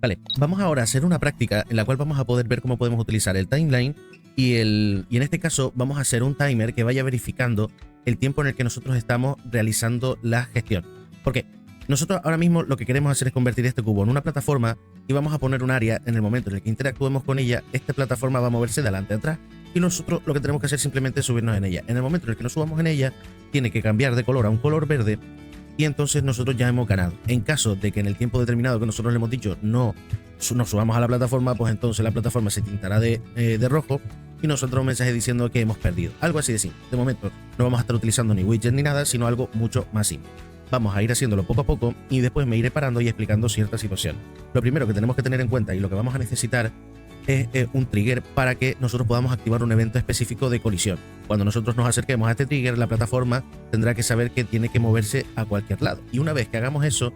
Vale, vamos ahora a hacer una práctica en la cual vamos a poder ver cómo podemos utilizar el timeline y en este caso vamos a hacer un timer que vaya verificando el tiempo en el que nosotros estamos realizando la gestión. ¿Por qué? Nosotros ahora mismo lo que queremos hacer es convertir este cubo en una plataforma y vamos a poner un área en el momento en el que interactuemos con ella. Esta plataforma va a moverse de adelante a atrás y nosotros lo que tenemos que hacer es simplemente subirnos en ella. En el momento en el que nos subamos en ella, tiene que cambiar de color a un color verde y entonces nosotros ya hemos ganado. En caso de que en el tiempo determinado que nosotros le hemos dicho no nos subamos a la plataforma, pues entonces la plataforma se tintará de rojo y nosotros un mensaje diciendo que hemos perdido. Algo así de simple. De momento no vamos a estar utilizando ni widget ni nada, sino algo mucho más simple. Vamos a ir haciéndolo poco a poco y después me iré parando y explicando ciertas situaciones. Lo primero que tenemos que tener en cuenta y lo que vamos a necesitar es un trigger para que nosotros podamos activar un evento específico de colisión. Cuando nosotros nos acerquemos a este trigger, la plataforma tendrá que saber que tiene que moverse a cualquier lado. Y una vez que hagamos eso,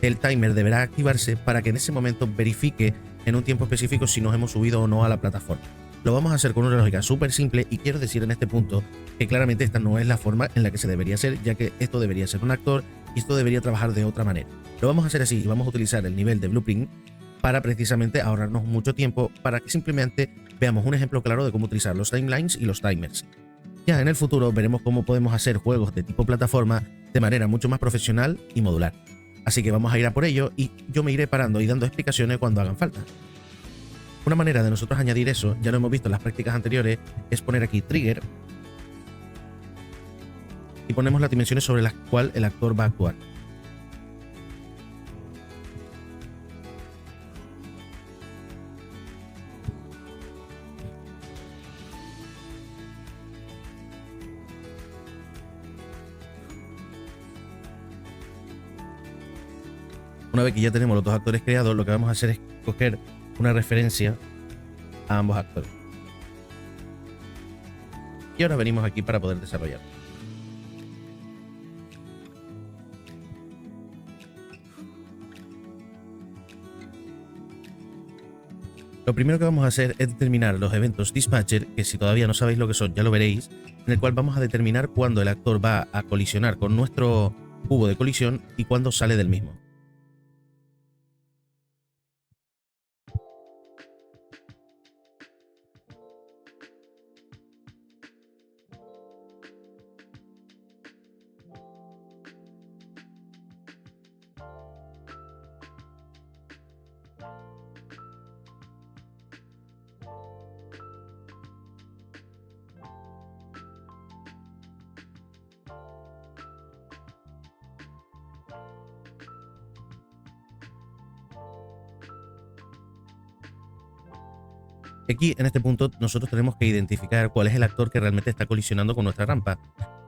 el timer deberá activarse para que en ese momento verifique en un tiempo específico si nos hemos subido o no a la plataforma. Lo vamos a hacer con una lógica súper simple y quiero decir en este punto que claramente esta no es la forma en la que se debería hacer, ya que esto debería ser un actor y esto debería trabajar de otra manera. Lo vamos a hacer así y vamos a utilizar el nivel de Blueprint para precisamente ahorrarnos mucho tiempo para que simplemente veamos un ejemplo claro de cómo utilizar los timelines y los timers. Ya en el futuro veremos cómo podemos hacer juegos de tipo plataforma de manera mucho más profesional y modular. Así que vamos a ir a por ello y yo me iré parando y dando explicaciones cuando hagan falta. Una manera de nosotros añadir eso, ya lo hemos visto en las prácticas anteriores, es poner aquí trigger y ponemos las dimensiones sobre las cuales el actor va a actuar. Una vez que ya tenemos los dos actores creados, lo que vamos a hacer es coger una referencia a ambos actores. Y ahora venimos aquí para poder desarrollar. Lo primero que vamos a hacer es determinar los eventos dispatcher, que si todavía no sabéis lo que son, ya lo veréis, en el cual vamos a determinar cuándo el actor va a colisionar con nuestro cubo de colisión y cuándo sale del mismo. Aquí, en este punto, nosotros tenemos que identificar cuál es el actor que realmente está colisionando con nuestra rampa.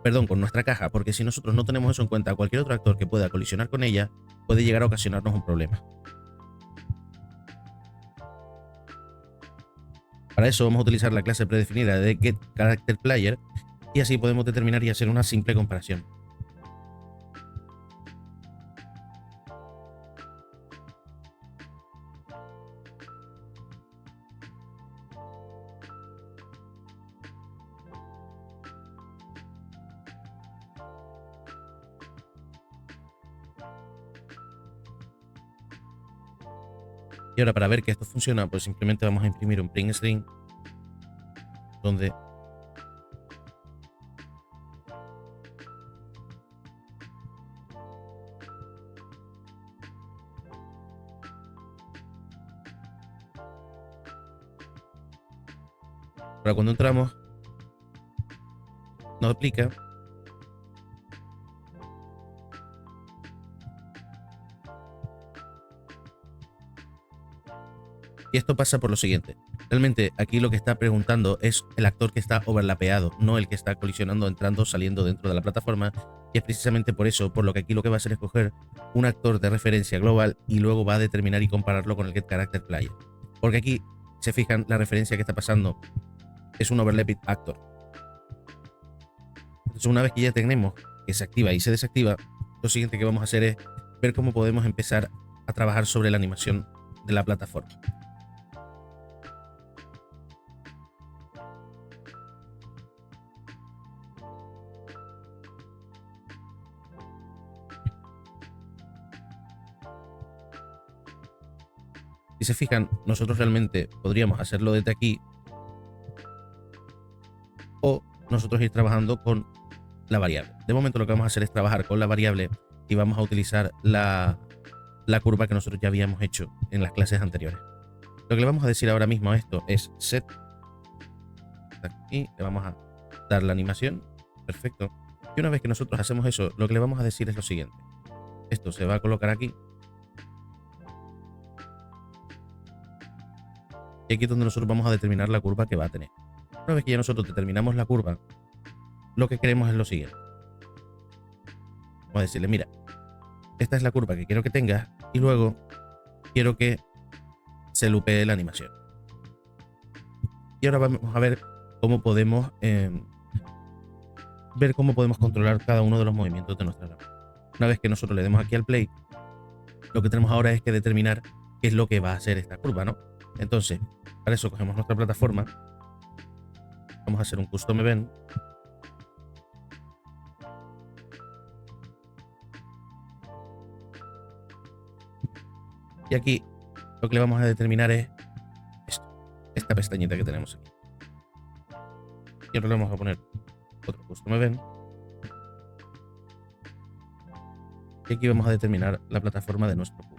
Perdón, con nuestra caja, porque si nosotros no tenemos eso en cuenta, cualquier otro actor que pueda colisionar con ella puede llegar a ocasionarnos un problema. Para eso vamos a utilizar la clase predefinida de getCharacterPlayer y así podemos determinar y hacer una simple comparación. Y ahora para ver que esto funciona, pues simplemente vamos a imprimir un print string donde para cuando entramos nos aplica y esto pasa por lo siguiente. Realmente aquí lo que está preguntando es el actor que está overlapeado, no el que está colisionando, entrando, saliendo dentro de la plataforma. Y es precisamente por eso, por lo que aquí lo que va a hacer es coger un actor de referencia global y luego va a determinar y compararlo con el getCharacterPlayer. Porque aquí, se fijan, la referencia que está pasando es un overlapped actor. Entonces, una vez que ya tenemos que se activa y se desactiva, lo siguiente que vamos a hacer es ver cómo podemos empezar a trabajar sobre la animación de la plataforma. Si se fijan, nosotros realmente podríamos hacerlo desde aquí o nosotros ir trabajando con la variable. De momento lo que vamos a hacer es trabajar con la variable y vamos a utilizar la curva que nosotros ya habíamos hecho en las clases anteriores. Lo que le vamos a decir ahora mismo a esto es set. Aquí le vamos a dar la animación. Perfecto. Y una vez que nosotros hacemos eso, lo que le vamos a decir es lo siguiente. Esto se va a colocar aquí. Y aquí es donde nosotros vamos a determinar la curva que va a tener. Una vez que ya nosotros determinamos la curva, lo que queremos es lo siguiente. Vamos a decirle, mira, esta es la curva que quiero que tengas y luego quiero que se lupee la animación. Y ahora vamos a ver cómo podemos controlar cada uno de los movimientos de nuestra gráfica. Una vez que nosotros le demos aquí al play, lo que tenemos ahora es que determinar qué es lo que va a hacer esta curva, ¿no? Entonces, para eso cogemos nuestra plataforma, vamos a hacer un custom event. Y aquí lo que le vamos a determinar es esta pestañita que tenemos aquí. Y ahora le vamos a poner otro custom event. Y aquí vamos a determinar la plataforma de nuestro cubo.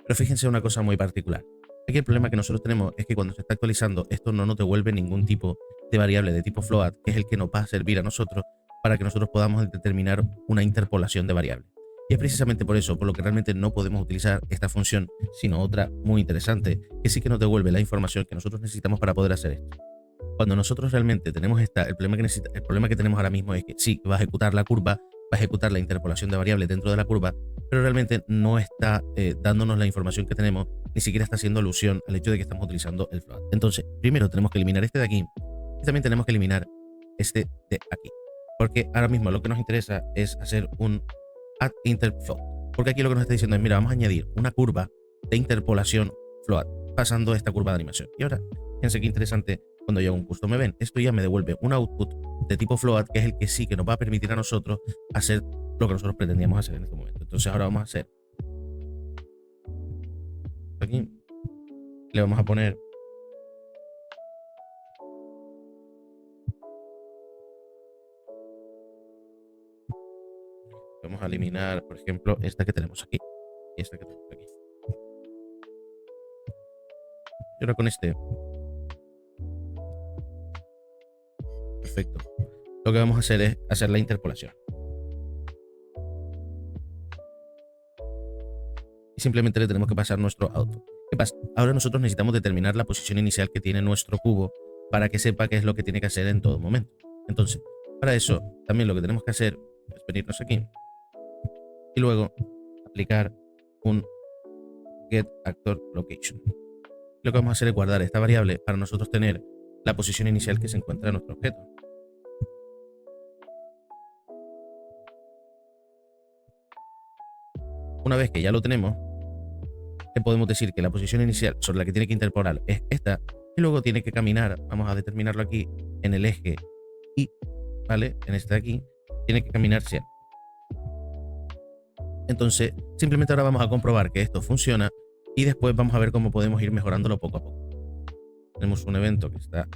Pero fíjense una cosa muy particular. Aquí el problema que nosotros tenemos es que cuando se está actualizando, esto no nos devuelve ningún tipo de variable de tipo float, que es el que nos va a servir a nosotros para que nosotros podamos determinar una interpolación de variables. Y es precisamente por eso, por lo que realmente no podemos utilizar esta función, sino otra muy interesante, que sí que nos devuelve la información que nosotros necesitamos para poder hacer esto. Cuando nosotros realmente tenemos el problema que tenemos ahora mismo es que sí, va a ejecutar la curva, va a ejecutar la interpolación de variables dentro de la curva, pero realmente no está dándonos la información que tenemos, ni siquiera está haciendo alusión al hecho de que estamos utilizando el float. Entonces, primero tenemos que eliminar este de aquí y también tenemos que eliminar este de aquí, porque ahora mismo lo que nos interesa es hacer un add interfloat, porque aquí lo que nos está diciendo es, mira, vamos a añadir una curva de interpolación float pasando esta curva de animación. Y ahora, fíjense qué interesante, cuando yo hago un custom event, esto ya me devuelve un output de tipo float, que es el que sí que nos va a permitir a nosotros hacer lo que nosotros pretendíamos hacer en este momento. Entonces ahora vamos a hacer aquí, le vamos a poner vamos a eliminar, por ejemplo, esta que tenemos aquí y esta que tenemos aquí. Y ahora con este, perfecto, lo que vamos a hacer es hacer la interpolación. Y simplemente le tenemos que pasar nuestro output. ¿Qué pasa? Ahora nosotros necesitamos determinar la posición inicial que tiene nuestro cubo para que sepa qué es lo que tiene que hacer en todo momento. Entonces, para eso, también lo que tenemos que hacer es venirnos aquí y luego aplicar un getActorLocation. Lo que vamos a hacer es guardar esta variable para nosotros tener la posición inicial que se encuentra en nuestro objeto. Una vez que ya lo tenemos, le podemos decir que la posición inicial sobre la que tiene que interpolar es esta y luego tiene que caminar, vamos a determinarlo aquí en el eje Y, ¿vale? En este de aquí, tiene que caminar siempre. Entonces, simplemente ahora vamos a comprobar que esto funciona y después vamos a ver cómo podemos ir mejorándolo poco a poco. Tenemos un evento que está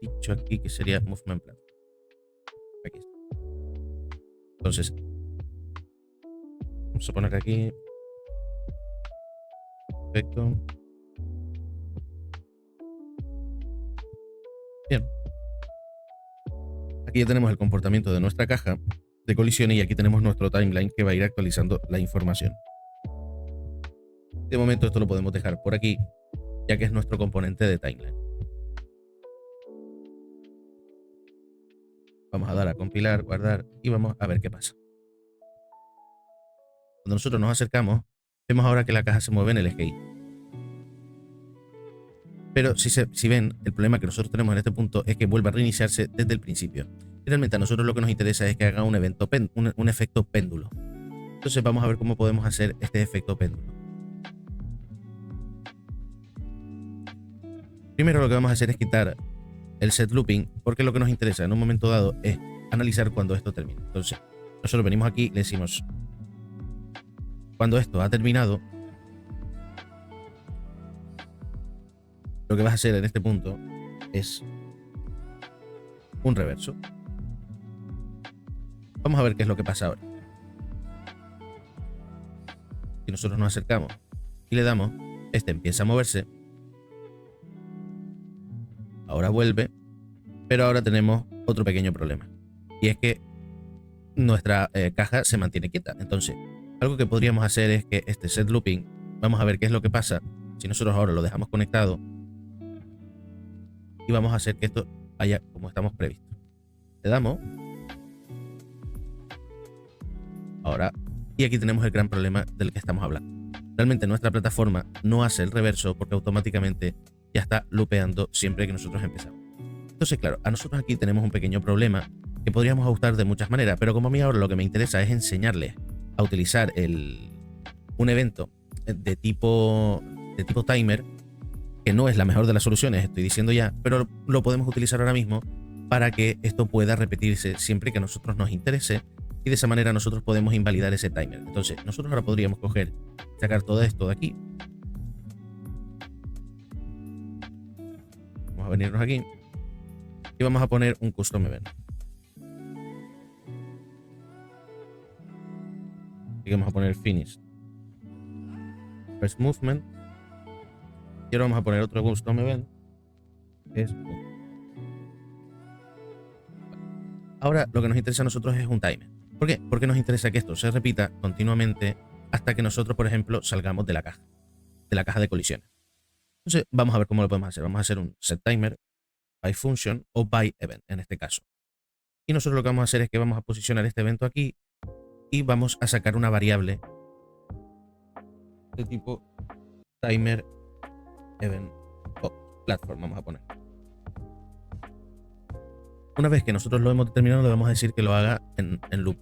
dicho aquí que sería Movement Plan. Aquí está. Entonces, vamos a poner aquí. Perfecto. Bien. Aquí ya tenemos el comportamiento de nuestra caja de colisiones y aquí tenemos nuestro timeline que va a ir actualizando la información. De momento esto lo podemos dejar por aquí, ya que es nuestro componente de timeline. Vamos a dar a compilar, guardar y vamos a ver qué pasa. Cuando nosotros nos acercamos, vemos ahora que la caja se mueve en el eje Y. Pero si ven, el problema que nosotros tenemos en este punto es que vuelve a reiniciarse desde el principio. Y realmente a nosotros lo que nos interesa es que haga un efecto péndulo. Entonces vamos a ver cómo podemos hacer este efecto péndulo. Primero lo que vamos a hacer es quitar el set looping, porque lo que nos interesa en un momento dado es analizar cuando esto termina. Entonces, nosotros venimos aquí y le decimos, cuando esto ha terminado, lo que vas a hacer en este punto es un reverso. Vamos a ver qué es lo que pasa ahora. Si nosotros nos acercamos y le damos, este empieza a moverse. Ahora vuelve, pero ahora tenemos otro pequeño problema. Y es que nuestra caja se mantiene quieta. Entonces, algo que podríamos hacer es que este set looping, vamos a ver qué es lo que pasa si nosotros ahora lo dejamos conectado. Y vamos a hacer que esto haya como estamos previstos. Le damos. Ahora, y aquí tenemos el gran problema del que estamos hablando. Realmente nuestra plataforma no hace el reverso porque automáticamente ya está loopeando siempre que nosotros empezamos. Entonces, claro, a nosotros aquí tenemos un pequeño problema que podríamos ajustar de muchas maneras, pero como a mí ahora lo que me interesa es enseñarles a utilizar un evento de tipo timer, que no es la mejor de las soluciones, estoy diciendo ya, pero lo podemos utilizar ahora mismo para que esto pueda repetirse siempre que a nosotros nos interese, y de esa manera nosotros podemos invalidar ese timer. Entonces, nosotros ahora podríamos sacar todo esto de aquí. Vamos a venirnos aquí y vamos a poner un custom event. Y vamos a poner finish first movement. Y ahora vamos a poner otro custom event. Ahora lo que nos interesa a nosotros es un timer. ¿Por qué? Porque nos interesa que esto se repita continuamente hasta que nosotros, por ejemplo, salgamos de la caja de colisiones. Entonces vamos a ver cómo lo podemos hacer. Vamos a hacer un set timer by function o by event en este caso. Y nosotros lo que vamos a hacer es que vamos a posicionar este evento aquí y vamos a sacar una variable de tipo timer event platform, vamos a poner. Una vez que nosotros lo hemos determinado, le vamos a decir que lo haga en loop.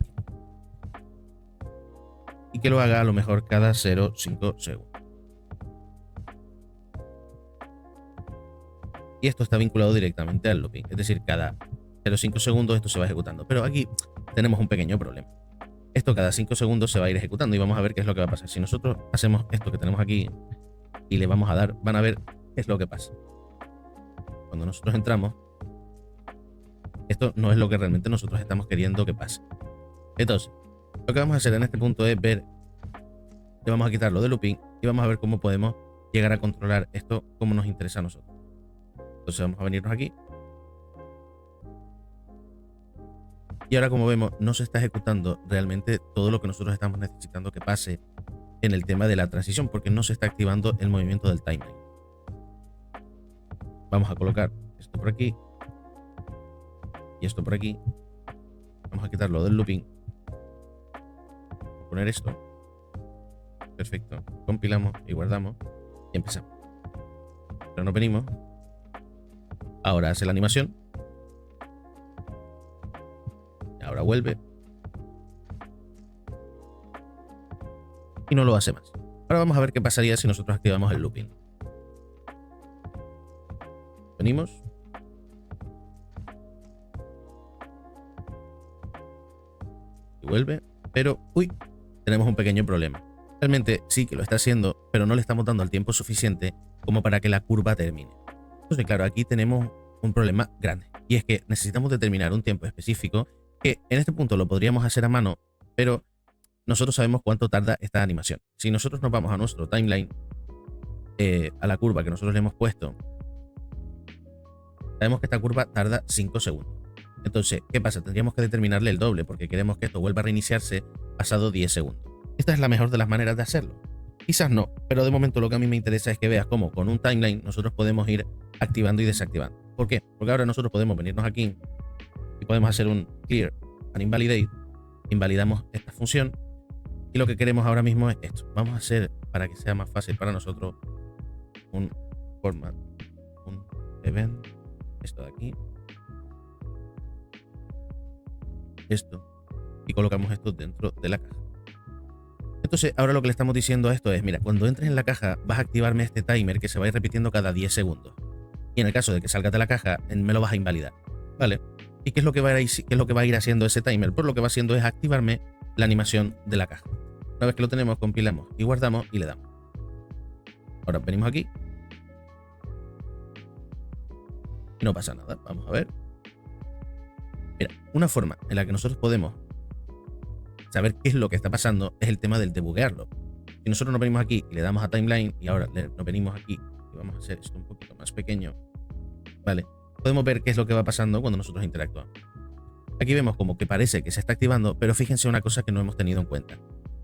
Y que lo haga a lo mejor cada 0,5 segundos. Y esto está vinculado directamente al looping. Es decir, cada 0,5 segundos esto se va ejecutando. Pero aquí tenemos un pequeño problema. Esto cada 5 segundos se va a ir ejecutando y vamos a ver qué es lo que va a pasar. Si nosotros hacemos esto que tenemos aquí y le vamos a dar, van a ver qué es lo que pasa. Cuando nosotros entramos, esto no es lo que realmente nosotros estamos queriendo que pase. Entonces, lo que vamos a hacer en este punto es ver, le vamos a quitar lo de looping y vamos a ver cómo podemos llegar a controlar esto como nos interesa a nosotros. Entonces vamos a venirnos aquí. Y ahora, como vemos, no se está ejecutando realmente todo lo que nosotros estamos necesitando que pase en el tema de la transición, porque no se está activando el movimiento del timeline. Vamos a colocar esto por aquí y esto por aquí. Vamos a quitarlo del looping. Vamos a poner esto. Perfecto. Compilamos y guardamos y empezamos. Pero nos venimos. Ahora hace la animación. Ahora vuelve. Y no lo hace más. Ahora vamos a ver qué pasaría si nosotros activamos el looping. Venimos. Y vuelve. Pero, uy, tenemos un pequeño problema. Realmente sí que lo está haciendo, pero no le estamos dando el tiempo suficiente como para que la curva termine. Entonces, claro, aquí tenemos un problema grande. Y es que necesitamos determinar un tiempo específico que en este punto lo podríamos hacer a mano, pero nosotros sabemos cuánto tarda esta animación. Si nosotros nos vamos a nuestro timeline, a la curva que nosotros le hemos puesto, sabemos que esta curva tarda 5 segundos. Entonces, ¿qué pasa? Tendríamos que determinarle el doble porque queremos que esto vuelva a reiniciarse pasado 10 segundos. Esta es la mejor de las maneras de hacerlo. Quizás no, pero de momento lo que a mí me interesa es que veas cómo con un timeline nosotros podemos ir activando y desactivando. ¿Por qué? Porque ahora nosotros podemos venirnos aquí y podemos hacer un clear and invalidate. Invalidamos esta función y lo que queremos ahora mismo es esto. Vamos a hacer, para que sea más fácil para nosotros, un format, un event, esto de aquí, esto, y colocamos esto dentro de la caja. Entonces ahora lo que le estamos diciendo a esto es, mira, cuando entres en la caja vas a activarme este timer que se va a ir repitiendo cada 10 segundos. y en el caso de que salgas de la caja, me lo vas a invalidar, ¿vale? ¿Y qué es lo que va a ir, qué es lo que va a ir haciendo ese timer? Pues lo que va haciendo es activarme la animación de la caja. Una vez que lo tenemos, compilamos y guardamos y le damos. Ahora venimos aquí. Y no pasa nada. Vamos a ver. Mira, una forma en la que nosotros podemos saber qué es lo que está pasando es el tema del debuguearlo. Si nosotros nos venimos aquí y le damos a timeline y ahora nos venimos aquí y vamos a hacer esto un poquito más pequeño, ¿vale? Podemos ver qué es lo que va pasando cuando nosotros interactuamos. Aquí vemos como que parece que se está activando, pero fíjense una cosa que no hemos tenido en cuenta.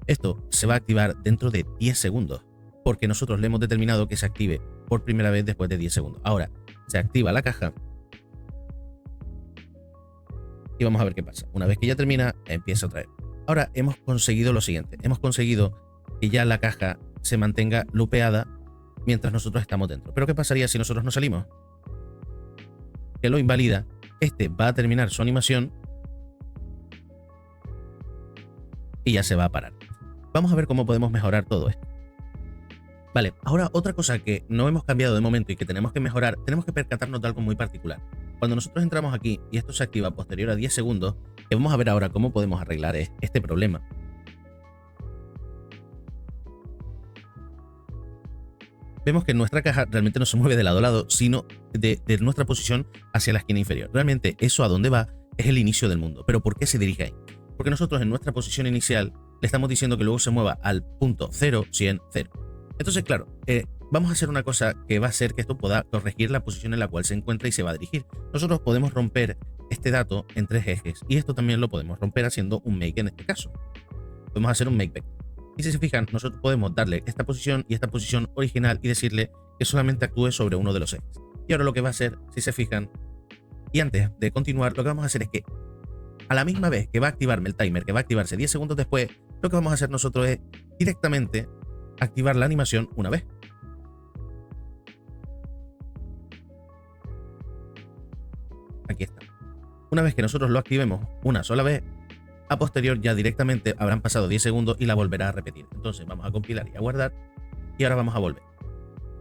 Esto se va a activar dentro de 10 segundos, porque nosotros le hemos determinado que se active por primera vez después de 10 segundos. Ahora, se activa la caja y vamos a ver qué pasa. Una vez que ya termina, empieza otra vez. Ahora hemos conseguido lo siguiente. Hemos conseguido que ya la caja se mantenga lupeada mientras nosotros estamos dentro. Pero ¿qué pasaría si nosotros no salimos? Que lo invalida. Este va a terminar su animación y ya se va a parar. Vamos a ver cómo podemos mejorar todo esto. Vale, ahora otra cosa que no hemos cambiado de momento y que tenemos que mejorar, tenemos que percatarnos de algo muy particular. Cuando nosotros entramos aquí y esto se activa posterior a 10 segundos, que vamos a ver ahora cómo podemos arreglar este problema. Vemos que nuestra caja realmente no se mueve de lado a lado, sino de nuestra posición hacia la esquina inferior. Realmente eso a dónde va es el inicio del mundo. ¿Pero por qué se dirige ahí? Porque nosotros en nuestra posición inicial le estamos diciendo que luego se mueva al punto 0, 100, 0. Entonces, claro, vamos a hacer una cosa que va a hacer que esto pueda corregir la posición en la cual se encuentra y se va a dirigir. Nosotros podemos romper este dato en 3 ejes y esto también lo podemos romper haciendo un make en este caso. Podemos hacer un make vector. Y si se fijan, nosotros podemos darle esta posición y esta posición original y decirle que solamente actúe sobre uno de los ejes. Y ahora lo que va a hacer, si se fijan, y antes de continuar, lo que vamos a hacer es que a la misma vez que va a activarme el timer, que va a activarse 10 segundos después, lo que vamos a hacer nosotros es directamente activar la animación una vez. Aquí está. Una vez que nosotros lo activemos una sola vez, a posterior ya directamente habrán pasado 10 segundos y la volverá a repetir. Entonces vamos a compilar y a guardar y ahora vamos a volver.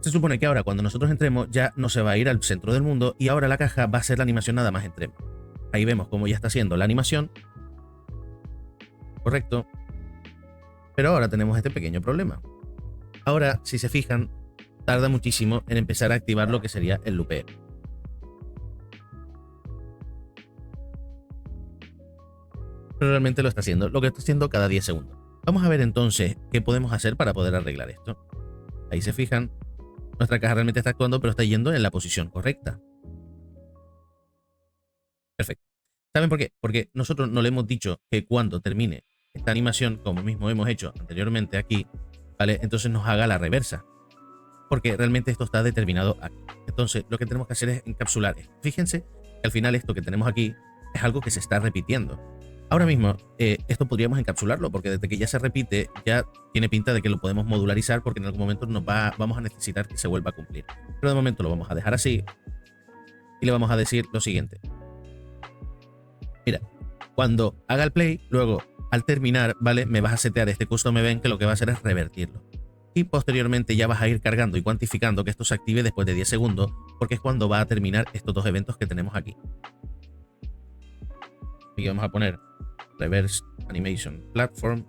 Se supone que ahora cuando nosotros entremos ya no se va a ir al centro del mundo y ahora la caja va a ser la animación nada más entremos. Ahí vemos cómo ya está haciendo la animación. Correcto. Pero ahora tenemos este pequeño problema. Ahora, si se fijan, tarda muchísimo en empezar a activar lo que sería el loopeo. Pero realmente lo está haciendo, lo que está haciendo cada 10 segundos. Vamos a ver entonces qué podemos hacer para poder arreglar esto. Ahí se fijan, nuestra caja realmente está actuando, pero está yendo en la posición correcta. Perfecto. ¿Saben por qué? Porque nosotros no le hemos dicho que cuando termine esta animación, como mismo hemos hecho anteriormente aquí, ¿vale? Entonces nos haga la reversa. Porque realmente esto está determinado aquí. Entonces lo que tenemos que hacer es encapsular esto. Fíjense que al final esto que tenemos aquí es algo que se está repitiendo. Ahora mismo esto podríamos encapsularlo porque desde que ya se repite ya tiene pinta de que lo podemos modularizar porque en algún momento vamos a necesitar que se vuelva a cumplir. Pero de momento lo vamos a dejar así y le vamos a decir lo siguiente. Mira, cuando haga el play, luego al terminar, ¿vale? Me vas a setear este custom event que lo que va a hacer es revertirlo. Y posteriormente ya vas a ir cargando y cuantificando que esto se active después de 10 segundos porque es cuando va a terminar estos dos eventos que tenemos aquí. Aquí vamos a poner Reverse Animation Platform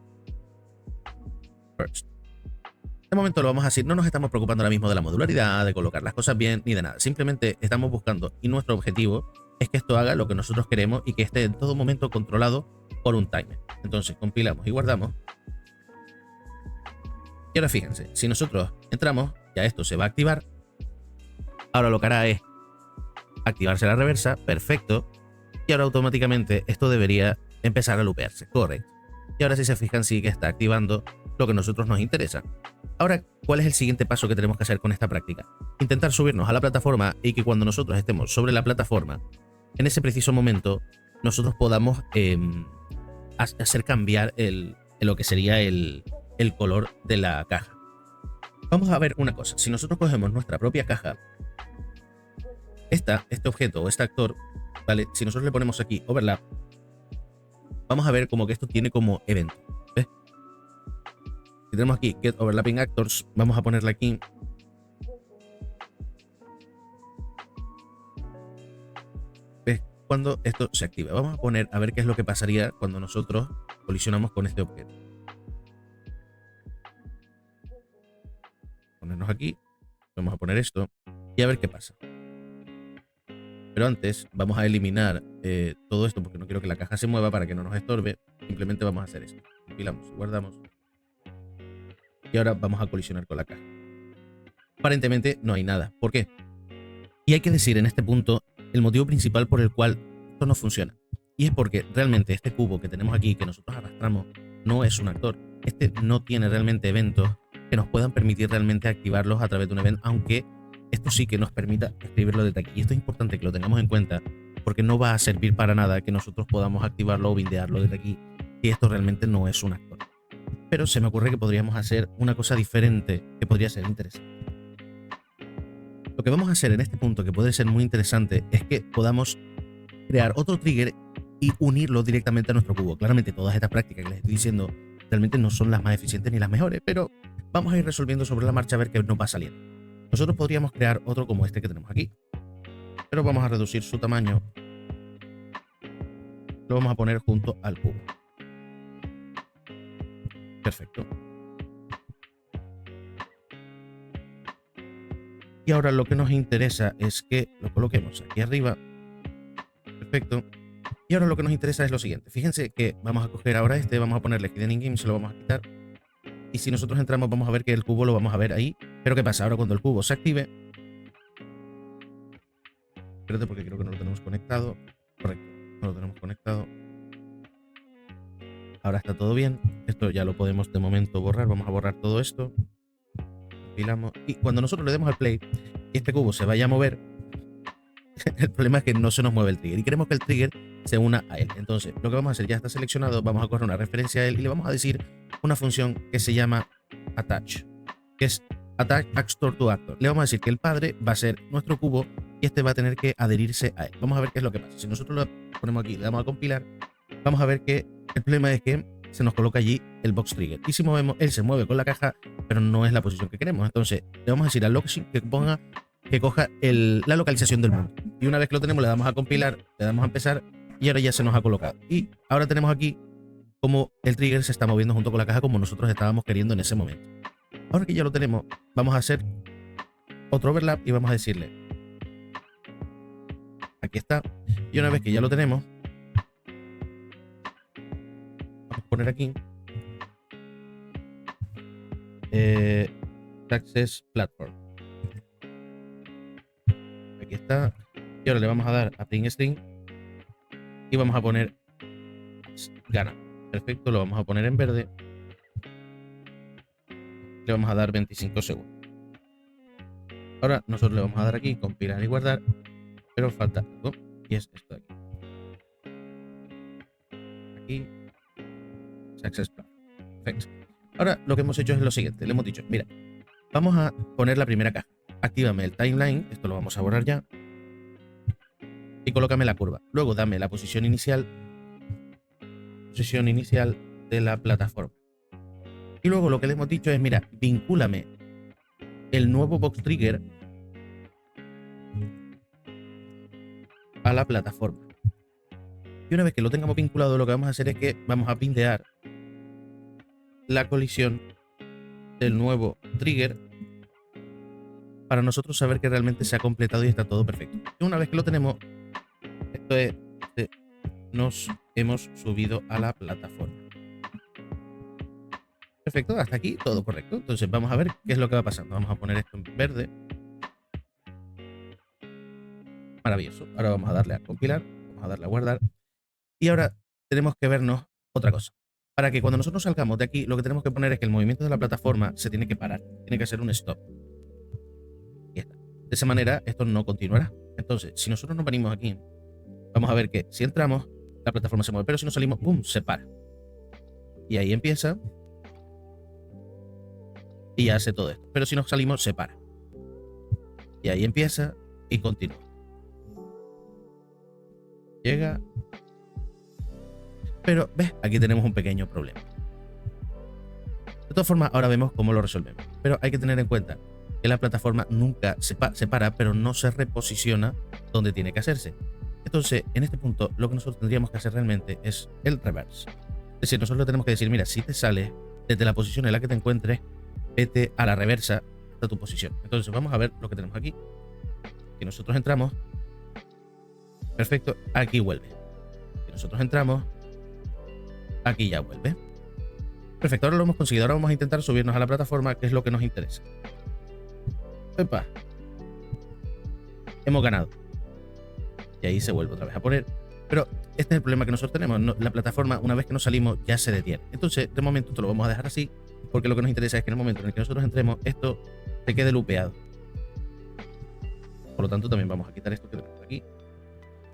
First. De momento lo vamos a decir, no nos estamos preocupando ahora mismo de la modularidad, de colocar las cosas bien, ni de nada. Simplemente estamos buscando y nuestro objetivo es que esto haga lo que nosotros queremos y que esté en todo momento controlado por un timer. Entonces compilamos y guardamos. Y ahora fíjense, si nosotros entramos, ya esto se va a activar. Ahora lo que hará es activarse la reversa, perfecto. Y ahora automáticamente esto debería empezar a loopearse, correcto. Y ahora si se fijan sí que está activando lo que a nosotros nos interesa. Ahora, ¿cuál es el siguiente paso que tenemos que hacer con esta práctica? Intentar subirnos a la plataforma y que cuando nosotros estemos sobre la plataforma, en ese preciso momento, nosotros podamos hacer cambiar lo que sería el color de la caja. Vamos a ver una cosa. Si nosotros cogemos nuestra propia caja, este objeto o este actor, ¿vale? Si nosotros le ponemos aquí overlap, vamos a ver como que esto tiene como evento. ¿Ves? Si tenemos aquí get overlapping actors, vamos a ponerle aquí cuando esto se active. Vamos a poner a ver qué es lo que pasaría cuando nosotros colisionamos con este objeto. Ponernos aquí, vamos a poner esto y a ver qué pasa. Pero antes vamos a eliminar todo esto porque no quiero que la caja se mueva para que no nos estorbe. Simplemente vamos a hacer esto. Compilamos y guardamos. Y ahora vamos a colisionar con la caja. Aparentemente no hay nada. ¿Por qué? Y hay que decir en este punto el motivo principal por el cual esto no funciona. Y es porque realmente este cubo que tenemos aquí, que nosotros arrastramos, no es un actor. Este no tiene realmente eventos que nos puedan permitir realmente activarlos a través de un evento, aunque esto sí que nos permita escribirlo desde aquí. Y esto es importante que lo tengamos en cuenta porque no va a servir para nada que nosotros podamos activarlo o bindearlo desde aquí si esto realmente no es un actor. Pero se me ocurre que podríamos hacer una cosa diferente que podría ser interesante. Lo que vamos a hacer en este punto, que puede ser muy interesante, es que podamos crear otro trigger y unirlo directamente a nuestro cubo. Claramente todas estas prácticas que les estoy diciendo realmente no son las más eficientes ni las mejores, pero vamos a ir resolviendo sobre la marcha a ver qué nos va saliendo. Nosotros podríamos crear otro como este que tenemos aquí, pero vamos a reducir su tamaño. Lo vamos a poner junto al cubo. Perfecto. Y ahora lo que nos interesa es que lo coloquemos aquí arriba. Perfecto. Y ahora lo que nos interesa es lo siguiente. Fíjense que vamos a coger ahora este, vamos a ponerle Hidden in Game, se lo vamos a quitar. Y si nosotros entramos vamos a ver que el cubo lo vamos a ver ahí. Pero ¿qué pasa? Ahora cuando el cubo se active... Espérate porque creo que no lo tenemos conectado. Correcto, no lo tenemos conectado. Ahora está todo bien. Esto ya lo podemos de momento borrar. Vamos a borrar todo esto. Compilamos. Y cuando nosotros le demos al play y este cubo se vaya a mover, el problema es que no se nos mueve el trigger y queremos que el trigger se una a él. Entonces, lo que vamos a hacer, ya está seleccionado, vamos a correr una referencia a él y le vamos a decir una función que se llama attach, que es attach actor to actor. Le vamos a decir que el padre va a ser nuestro cubo y este va a tener que adherirse a él. Vamos a ver qué es lo que pasa. Si nosotros lo ponemos aquí, le damos a compilar, vamos a ver que el problema es que se nos coloca allí el box trigger. Y si movemos, él se mueve con la caja, pero no es la posición que queremos. Entonces, le vamos a decir al location que ponga, que coja la localización del mundo. Y una vez que lo tenemos, le damos a compilar, le damos a empezar y ahora ya se nos ha colocado. Y ahora tenemos aquí como el trigger se está moviendo junto con la caja como nosotros estábamos queriendo en ese momento. Ahora que ya lo tenemos, vamos a hacer otro overlap y vamos a decirle, aquí está. Y una vez que ya lo tenemos, vamos a poner aquí Access Platform. Aquí está. Y ahora le vamos a dar a print string y vamos a poner gana. Perfecto, lo vamos a poner en verde. Le vamos a dar 25 segundos. Ahora nosotros le vamos a dar aquí compilar y guardar, pero falta algo y es esto de aquí. Aquí Access Platform. Perfecto. Ahora lo que hemos hecho es lo siguiente. Le hemos dicho, mira, vamos a poner la primera caja. Actívame el timeline, esto lo vamos a borrar ya. Y colócame la curva. Luego dame la posición inicial de la plataforma. Y luego lo que le hemos dicho es, mira, vincúlame el nuevo box trigger a la plataforma. Y una vez que lo tengamos vinculado, lo que vamos a hacer es que vamos a bindear la colisión del nuevo trigger para nosotros saber que realmente se ha completado y está todo perfecto. Y una vez que lo tenemos, esto es, nos hemos subido a la plataforma. Perfecto, hasta aquí todo correcto. Entonces vamos a ver qué es lo que va pasando. Vamos a poner esto en verde. Maravilloso. Ahora vamos a darle a compilar, vamos a darle a guardar. Y ahora tenemos que vernos otra cosa. Para que cuando nosotros salgamos de aquí, lo que tenemos que poner es que el movimiento de la plataforma se tiene que parar. Tiene que hacer un stop. Y ya está. De esa manera, esto no continuará. Entonces, si nosotros nos venimos aquí, vamos a ver que si entramos, la plataforma se mueve. Pero si nos salimos, ¡pum!, se para. Y ahí empieza. Y hace todo esto. Pero si nos salimos, se para. Y ahí empieza y continúa. Llega. Pero, ¿ves? Aquí tenemos un pequeño problema. De todas formas, ahora vemos cómo lo resolvemos. Pero hay que tener en cuenta que la plataforma nunca se para, pero no se reposiciona donde tiene que hacerse. Entonces, en este punto, lo que nosotros tendríamos que hacer realmente es el reverse. Es decir, nosotros tenemos que decir, mira, si te sales desde la posición en la que te encuentres, vete a la reversa hasta tu posición. Entonces, vamos a ver lo que tenemos aquí. Si nosotros entramos, perfecto, aquí vuelve. Si nosotros entramos, aquí ya vuelve. Perfecto, ahora lo hemos conseguido. Ahora vamos a intentar subirnos a la plataforma, que es lo que nos interesa. ¡Epa! Hemos ganado. Y ahí se vuelve otra vez a poner. Pero este es el problema que nosotros tenemos. La plataforma, una vez que nos salimos, ya se detiene. Entonces, de momento, esto lo vamos a dejar así, porque lo que nos interesa es que en el momento en el que nosotros entremos, esto se quede lupeado. Por lo tanto, también vamos a quitar esto que tenemos aquí.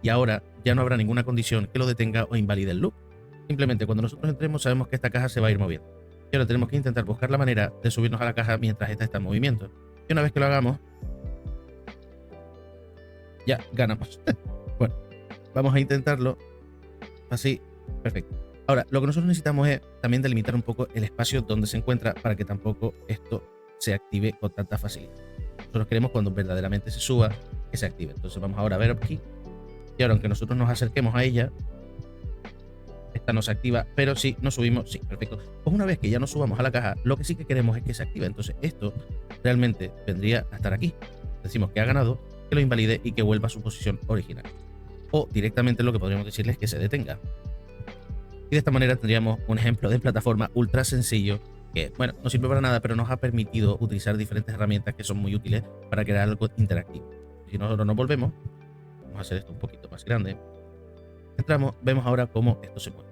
Y ahora ya no habrá ninguna condición que lo detenga o invalide el loop. Simplemente cuando nosotros entremos sabemos que esta caja se va a ir moviendo. Y ahora tenemos que intentar buscar la manera de subirnos a la caja mientras esta está en movimiento. Y una vez que lo hagamos, ya ganamos. Bueno, vamos a intentarlo así. Perfecto. Ahora, lo que nosotros necesitamos es también delimitar un poco el espacio donde se encuentra para que tampoco esto se active con tanta facilidad. Nosotros queremos cuando verdaderamente se suba que se active. Entonces vamos ahora a ver aquí. Y ahora, aunque nosotros nos acerquemos a ella, esta no se activa, pero si nos subimos, sí, perfecto. Pues una vez que ya nos subamos a la caja, lo que sí que queremos es que se active. Entonces esto realmente vendría a estar aquí. Decimos que ha ganado, que lo invalide y que vuelva a su posición original. O directamente lo que podríamos decirles es que se detenga. Y de esta manera tendríamos un ejemplo de plataforma ultra sencillo que, bueno, no sirve para nada, pero nos ha permitido utilizar diferentes herramientas que son muy útiles para crear algo interactivo. Si nosotros nos volvemos, vamos a hacer esto un poquito más grande. Entramos, vemos ahora cómo esto se mueve.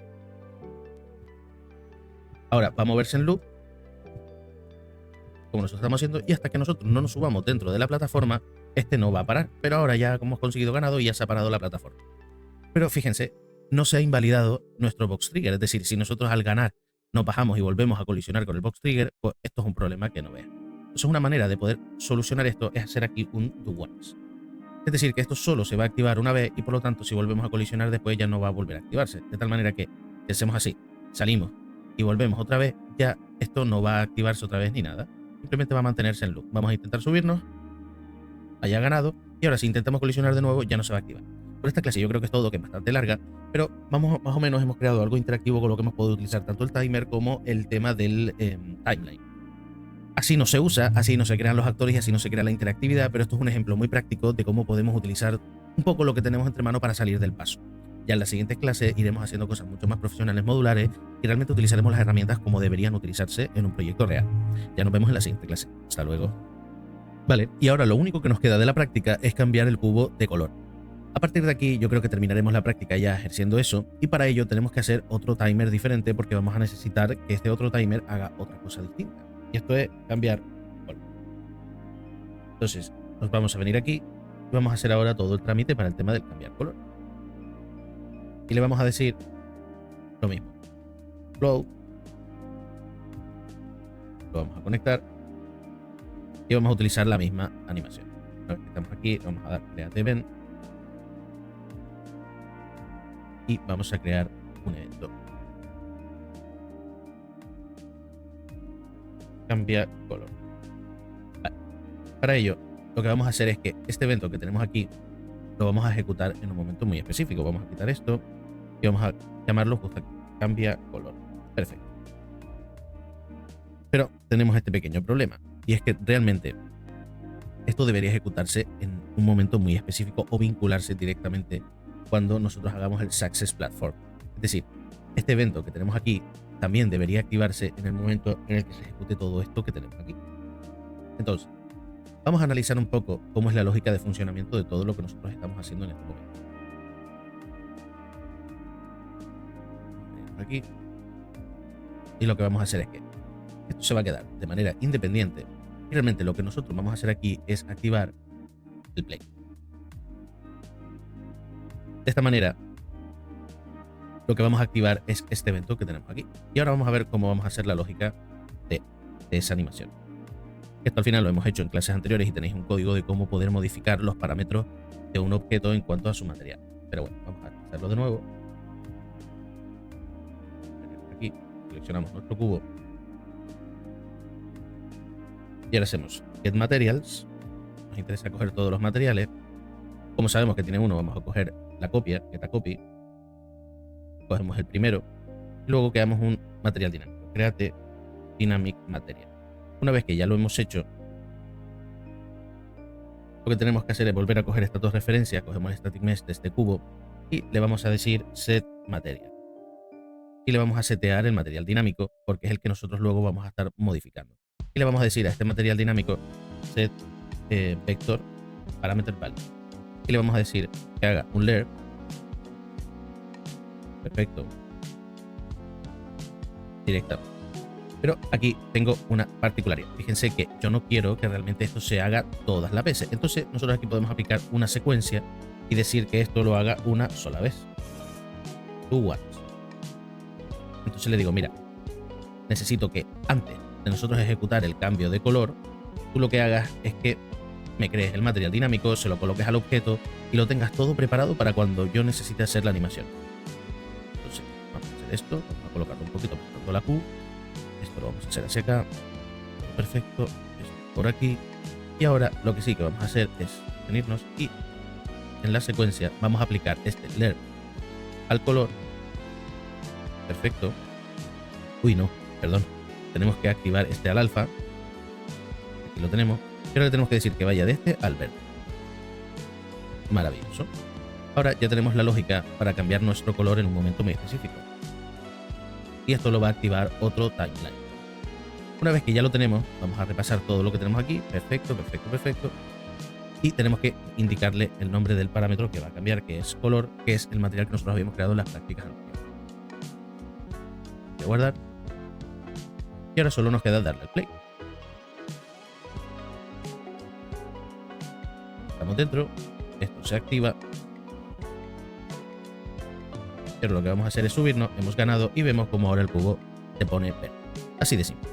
Ahora va a moverse en loop, como nosotros estamos haciendo, y hasta que nosotros no nos subamos dentro de la plataforma, este no va a parar. Pero ahora ya hemos conseguido ganado y ya se ha parado la plataforma. Pero fíjense, no se ha invalidado nuestro box trigger. Es decir, si nosotros al ganar nos bajamos y volvemos a colisionar con el box trigger, pues esto es un problema que no vean. Entonces una manera de poder solucionar esto es hacer aquí un do once. Es decir, que esto solo se va a activar una vez y por lo tanto si volvemos a colisionar después ya no va a volver a activarse. De tal manera que si hacemos así, salimos y volvemos otra vez, ya esto no va a activarse otra vez ni nada. Simplemente va a mantenerse en loop. Vamos a intentar subirnos, haya ganado, y ahora si intentamos colisionar de nuevo ya no se va a activar. Por esta clase yo creo que es todo, que es bastante larga, pero vamos, más o menos hemos creado algo interactivo con lo que hemos podido utilizar tanto el timer como el tema del timeline. Así no se usa, así no se crean los actores y así no se crea la interactividad, pero esto es un ejemplo muy práctico de cómo podemos utilizar un poco lo que tenemos entre manos para salir del paso. Ya en las siguientes clases iremos haciendo cosas mucho más profesionales, modulares, y realmente utilizaremos las herramientas como deberían utilizarse en un proyecto real. Ya nos vemos en la siguiente clase. Hasta luego. Vale, y ahora lo único que nos queda de la práctica es cambiar el cubo de color. A partir de aquí yo creo que terminaremos la práctica ya ejerciendo eso, y para ello tenemos que hacer otro timer diferente porque vamos a necesitar que este otro timer haga otra cosa distinta. Y esto es cambiar color. Entonces nos vamos a venir aquí y vamos a hacer ahora todo el trámite para el tema del cambiar color. Y le vamos a decir lo mismo. Flow. Lo vamos a conectar y vamos a utilizar la misma animación. Una vez que estamos aquí, vamos a dar Create Event y vamos a crear un evento. Cambia color. Vale. Para ello, lo que vamos a hacer es que este evento que tenemos aquí lo vamos a ejecutar en un momento muy específico. Vamos a quitar esto y vamos a llamarlo justo aquí. Cambia color. Perfecto. Pero tenemos este pequeño problema, y es que realmente esto debería ejecutarse en un momento muy específico o vincularse directamente cuando nosotros hagamos el Success Platform. Es decir, este evento que tenemos aquí también debería activarse en el momento en el que se ejecute todo esto que tenemos aquí. Entonces, vamos a analizar un poco cómo es la lógica de funcionamiento de todo lo que nosotros estamos haciendo en este momento. Aquí. Y lo que vamos a hacer es que esto se va a quedar de manera independiente. Y realmente lo que nosotros vamos a hacer aquí es activar el play. De esta manera, lo que vamos a activar es este evento que tenemos aquí. Y ahora vamos a ver cómo vamos a hacer la lógica de esa animación. Esto al final lo hemos hecho en clases anteriores y tenéis un código de cómo poder modificar los parámetros de un objeto en cuanto a su material. Pero bueno, vamos a hacerlo de nuevo. Aquí seleccionamos nuestro cubo. Y ahora hacemos Get Materials. Nos interesa coger todos los materiales. Como sabemos que tiene uno, vamos a coger la copia, getACopy. Cogemos el primero. Y luego creamos un material dinámico. Create Dynamic Material. Una vez que ya lo hemos hecho, lo que tenemos que hacer es volver a coger estas dos referencias. Cogemos el static mesh de este cubo y le vamos a decir set material. Y le vamos a setear el material dinámico, porque es el que nosotros luego vamos a estar modificando. Y le vamos a decir a este material dinámico set vector parameter value. Y le vamos a decir que haga un layer. Perfecto. Directamente. Pero aquí tengo una particularidad. Fíjense que yo no quiero que realmente esto se haga todas las veces. Entonces nosotros aquí podemos aplicar una secuencia y decir que esto lo haga una sola vez. Do once. Entonces le digo, mira, necesito que antes de nosotros ejecutar el cambio de color, tú lo que hagas es que me crees el material dinámico, se lo coloques al objeto y lo tengas todo preparado para cuando yo necesite hacer la animación. Entonces vamos a hacer esto, vamos a colocarlo un poquito por la Q. Esto lo vamos a hacer hacia acá. Perfecto. Esto por aquí. Y ahora lo que sí que vamos a hacer es venirnos y en la secuencia vamos a aplicar este layer al color. Perfecto. Uy, no, perdón. Tenemos que activar este al alfa. Aquí lo tenemos. Y ahora le tenemos que decir que vaya de este al verde. Maravilloso. Ahora ya tenemos la lógica para cambiar nuestro color en un momento muy específico. Y esto lo va a activar otro timeline. Una vez que ya lo tenemos, vamos a repasar todo lo que tenemos aquí. Perfecto, perfecto, perfecto. Y tenemos que indicarle el nombre del parámetro que va a cambiar, que es color, que es el material que nosotros habíamos creado en las prácticas anteriores. Voy a guardar. Y ahora solo nos queda darle al play. Estamos dentro. Esto se activa. Pero lo que vamos a hacer es subirnos, hemos ganado y vemos como ahora el cubo se pone verde. Así de simple.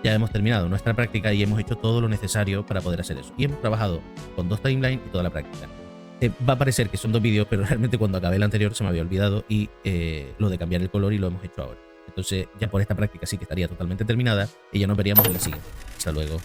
Ya hemos terminado nuestra práctica y hemos hecho todo lo necesario para poder hacer eso. Y hemos trabajado con dos timelines y toda la práctica. Va a parecer que son dos vídeos, pero realmente cuando acabé el anterior se me había olvidado y lo de cambiar el color y lo hemos hecho ahora. Entonces ya por esta práctica sí que estaría totalmente terminada y ya nos veríamos en la siguiente. Hasta luego.